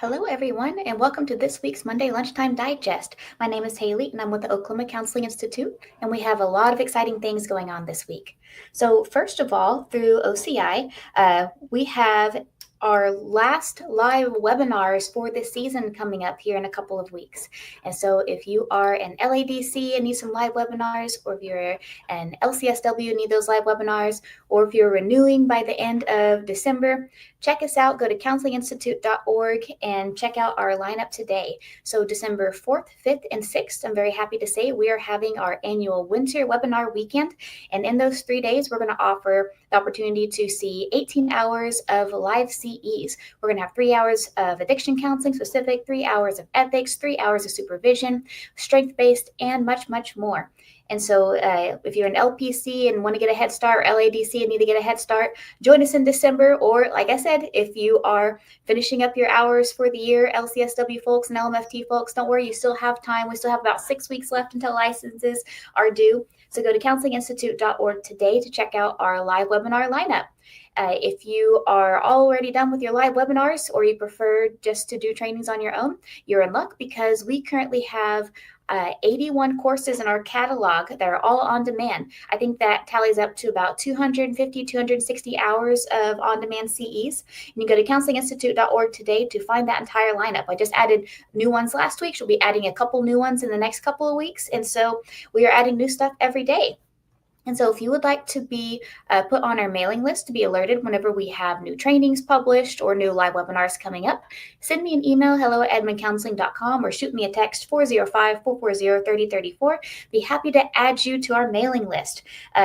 Hello, everyone, and welcome to this week's Monday Lunchtime Digest. My name is Hayley, and I'm with the Oklahoma Counseling Institute, and we have a lot of exciting things going on this week. So, first of all, through OCI, we have our last live webinars for this season coming up here in a couple of weeks. And so, if you are an LADC and need some live webinars, or if you're an LCSW and need those live webinars, or if you're renewing by the end of December, check us out. Go to counselinginstitute.org and check out our lineup today. So December 4th, 5th, and 6th, I'm very happy to say we are having our annual winter webinar weekend. And in those 3 days, we're going to offer the opportunity to see 18 hours of live CEs. We're going to have 3 hours of addiction counseling specific, 3 hours of ethics, 3 hours of supervision, strength-based, and much, much more. And so if you're an LPC and want to get a head start, or LADC and need to get a head start, join us in December. Or like I said, if you are finishing up your hours for the year, LCSW folks and LMFT folks, don't worry, you still have time. We still have about 6 weeks left until licenses are due. So go to counselinginstitute.org today to check out our live webinar lineup. If you are already done with your live webinars or you prefer just to do trainings on your own, you're in luck because we currently have 81 courses in our catalog that are all on demand. I think that tallies up to about 250, 260 hours of on-demand CEs. And you go to counselinginstitute.org today to find that entire lineup. I just added new ones last week. She'll be adding a couple new ones in the next couple of weeks. And so we are adding new stuff every day. And so if you would like to be put on our mailing list to be alerted whenever we have new trainings published or new live webinars coming up, send me an email, hello@edmondcounseling.com, or shoot me a text, 405-440-3034. Be happy to add you to our mailing list.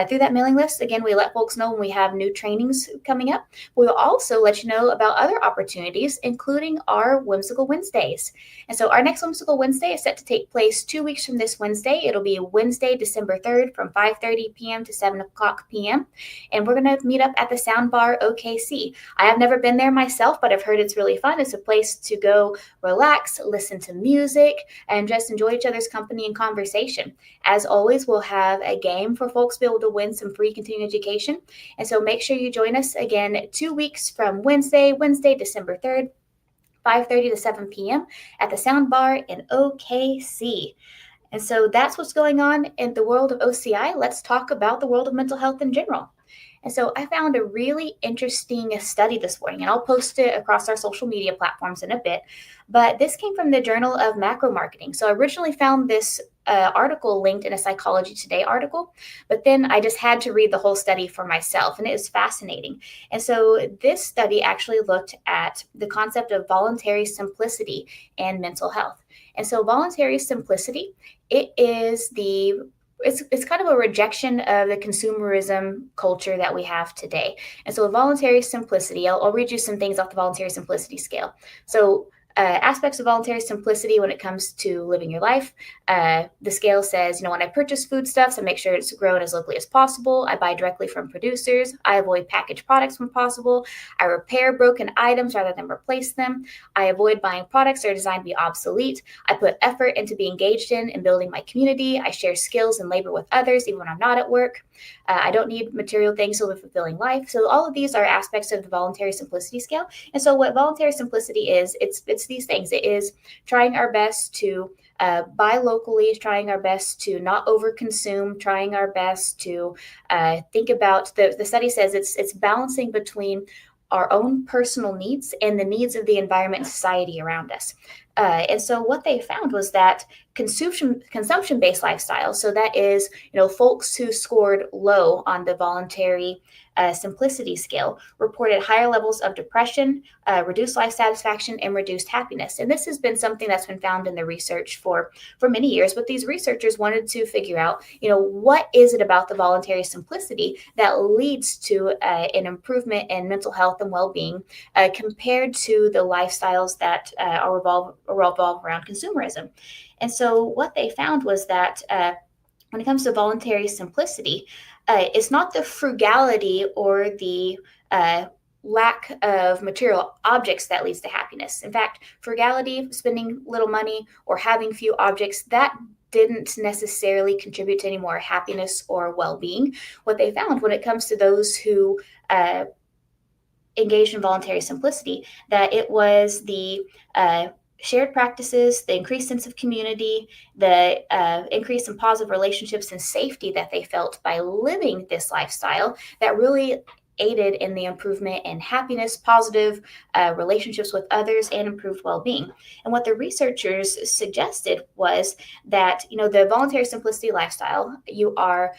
Through that mailing list, again, we let folks know when we have new trainings coming up. We'll also let you know about other opportunities, including our Whimsical Wednesdays. And so our next Whimsical Wednesday is set to take place 2 weeks from this Wednesday. It'll be Wednesday, December 3rd from 5:30 p.m. to 7 o'clock p.m. And we're going to meet up at the Soundbar OKC. I have never been there myself, but I've heard it's really fun. It's a place to go relax, listen to music, and just enjoy each other's company and conversation. As always, we'll have a game for folks to be able to win some free continuing education. And so make sure you join us again 2 weeks from Wednesday, December 3rd, 5:30 to 7 p.m. at the Soundbar in OKC. And so that's what's going on in the world of OCI. Let's talk about the world of mental health in general. And so I found a really interesting study this morning, and I'll post it across our social media platforms in a bit. But this came from the Journal of Macro Marketing. So I originally found this article linked in a Psychology Today article, but then I just had to read the whole study for myself, and it was fascinating. And so this study actually looked at the concept of voluntary simplicity and mental health. And so voluntary simplicity, it's kind of a rejection of the consumerism culture that we have today. And so voluntary simplicity, I'll read you some things off the voluntary simplicity scale. So aspects of voluntary simplicity when it comes to living your life. The scale says, when I purchase foodstuffs, I make sure it's grown as locally as possible. I buy directly from producers. I avoid packaged products when possible. I repair broken items rather than replace them. I avoid buying products that are designed to be obsolete. I put effort into being engaged in and building my community. I share skills and labor with others, even when I'm not at work. I don't need material things to live a fulfilling life. So all of these are aspects of the voluntary simplicity scale. And so what voluntary simplicity is, it's these things. It is trying our best to buy locally, trying our best to not overconsume, trying our best to think about, the study says it's balancing between our own personal needs and the needs of the environment and society around us. And so what they found was that consumption-based lifestyle, so that is, folks who scored low on the voluntary simplicity scale, reported higher levels of depression, reduced life satisfaction, and reduced happiness. And this has been something that's been found in the research for many years. But these researchers wanted to figure out, what is it about the voluntary simplicity that leads to an improvement in mental health and well-being compared to the lifestyles that revolve around consumerism. And so what they found was that when it comes to voluntary simplicity, it's not the frugality or the lack of material objects that leads to happiness. In fact, frugality, spending little money, or having few objects, that didn't necessarily contribute to any more happiness or well-being. What they found when it comes to those who engaged in voluntary simplicity, that it was the shared practices, the increased sense of community, the increase in positive relationships and safety that they felt by living this lifestyle that really aided in the improvement in happiness, positive relationships with others, and improved well-being. And what the researchers suggested was that, the voluntary simplicity lifestyle, you are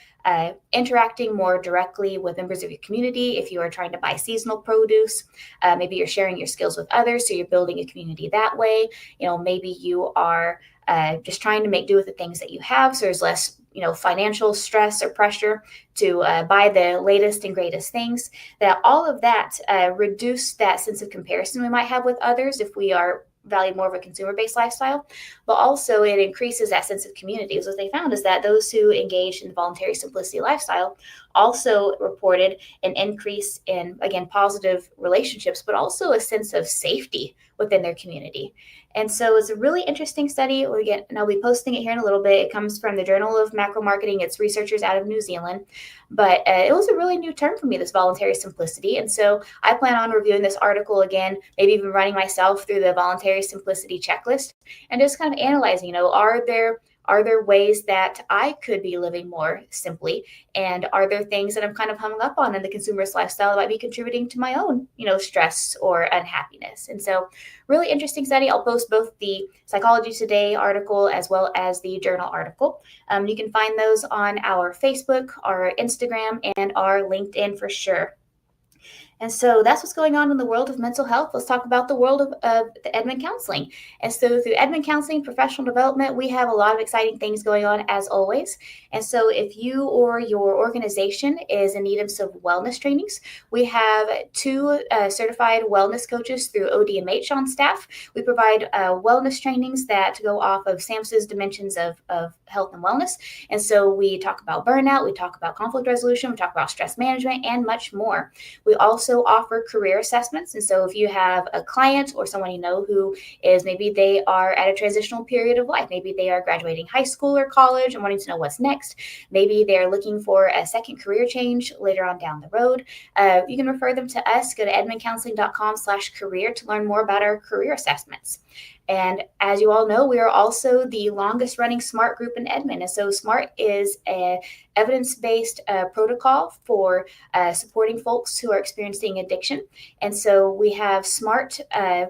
interacting more directly with members of your community. If you are trying to buy seasonal produce, maybe you're sharing your skills with others, so you're building a community that way. Maybe you are just trying to make do with the things that you have, so there's less financial stress or pressure to buy the latest and greatest things. That all of that reduce that sense of comparison we might have with others if we are value more of a consumer-based lifestyle, but also it increases that sense of community. So what they found is that those who engaged in the voluntary simplicity lifestyle also reported an increase in, again, positive relationships, but also a sense of safety within their community. And so it's a really interesting study. And I'll be posting it here in a little bit. It comes from the Journal of Macro Marketing. It's researchers out of New Zealand. But it was a really new term for me, this voluntary simplicity. And so I plan on reviewing this article again, maybe even running myself through the voluntary simplicity checklist and just kind of analyzing, are there ways that I could be living more simply? And are there things that I'm kind of hung up on in the consumerist lifestyle that might be contributing to my own, stress or unhappiness? And so really interesting study. I'll post both the Psychology Today article as well as the journal article. You can find those on our Facebook, our Instagram, and our LinkedIn for sure. And so that's what's going on in the world of mental health. Let's talk about the world of the Edmond Counseling. And so through Edmond Counseling Professional Development, we have a lot of exciting things going on as always. And so if you or your organization is in need of some wellness trainings, we have 2 certified wellness coaches through ODMH on staff. We provide wellness trainings that go off of SAMHSA's dimensions of health and wellness. And so we talk about burnout, we talk about conflict resolution, we talk about stress management, and much more. We also offer career assessments. And so if you have a client or someone who is, maybe they are at a transitional period of life, maybe they are graduating high school or college and wanting to know what's next, maybe they're looking for a second career change later on down the road, you can refer them to us. Go to edmondcounseling.com/career to learn more about our career assessments. And as you all know, we are also the longest running SMART group in Edmond. And so SMART is an evidence-based protocol for supporting folks who are experiencing addiction. And so we have SMART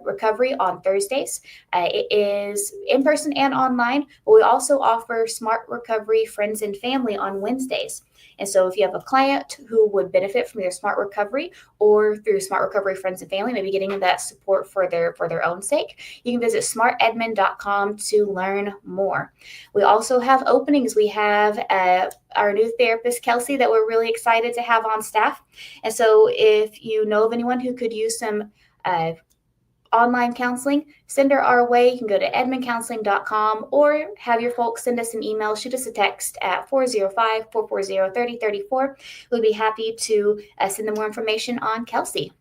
recovery on Thursdays. It is in person and online, but we also offer SMART recovery friends and family on Wednesdays. And so if you have a client who would benefit from your SMART recovery or through SMART recovery friends and family, maybe getting that support for their own sake, you can visit smartedmond.com to learn more. We also have openings. We have our new therapist, Kelsey, that we're really excited to have on staff. And so if you know of anyone who could use some online counseling, send her our way. You can go to edmondcounseling.com or have your folks send us an email, shoot us a text at 405-440-3034. We'll be happy to send them more information on Kelsey.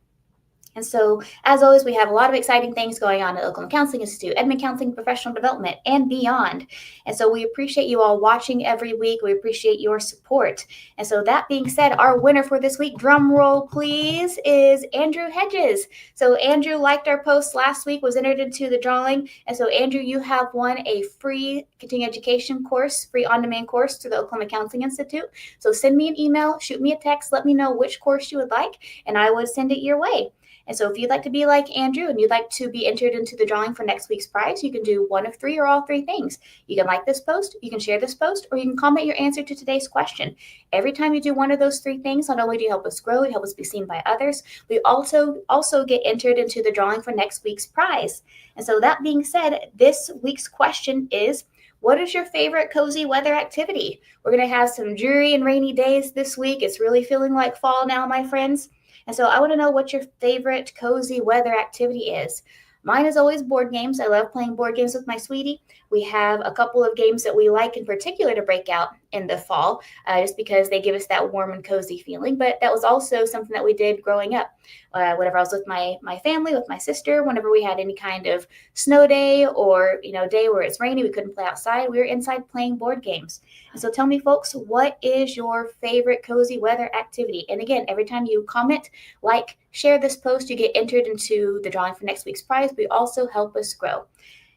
And so, as always, we have a lot of exciting things going on at Oklahoma Counseling Institute, Edmond Counseling Professional Development, and beyond. And so we appreciate you all watching every week. We appreciate your support. And so that being said, our winner for this week, drum roll please, is Andrew Hedges. So Andrew liked our post last week, was entered into the drawing. And so Andrew, you have won a free continuing education course, free on-demand course through the Oklahoma Counseling Institute. So send me an email, shoot me a text, let me know which course you would like, and I would send it your way. And so if you'd like to be like Andrew and you'd like to be entered into the drawing for next week's prize, you can do one of 3 or all 3 things. You can like this post, you can share this post, or you can comment your answer to today's question. Every time you do one of those 3 things, not only do you help us grow, you help us be seen by others, we also get entered into the drawing for next week's prize. And so that being said, this week's question is, what is your favorite cozy weather activity? We're going to have some dreary and rainy days this week. It's really feeling like fall now, my friends. And so I want to know what your favorite cozy weather activity is. Mine is always board games. I love playing board games with my sweetie. We have a couple of games that we like in particular to break out in the fall, just because they give us that warm and cozy feeling. But that was also something that we did growing up. Whenever I was with my family, with my sister, whenever we had any kind of snow day or day where it's rainy, we couldn't play outside, we were inside playing board games. And so tell me, folks, what is your favorite cozy weather activity? And again, every time you comment, like, share this post, you get entered into the drawing for next week's prize. We also help us grow.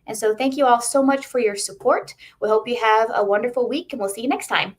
And so thank you all so much for your support. We hope you have a wonderful week, and we'll see you next time.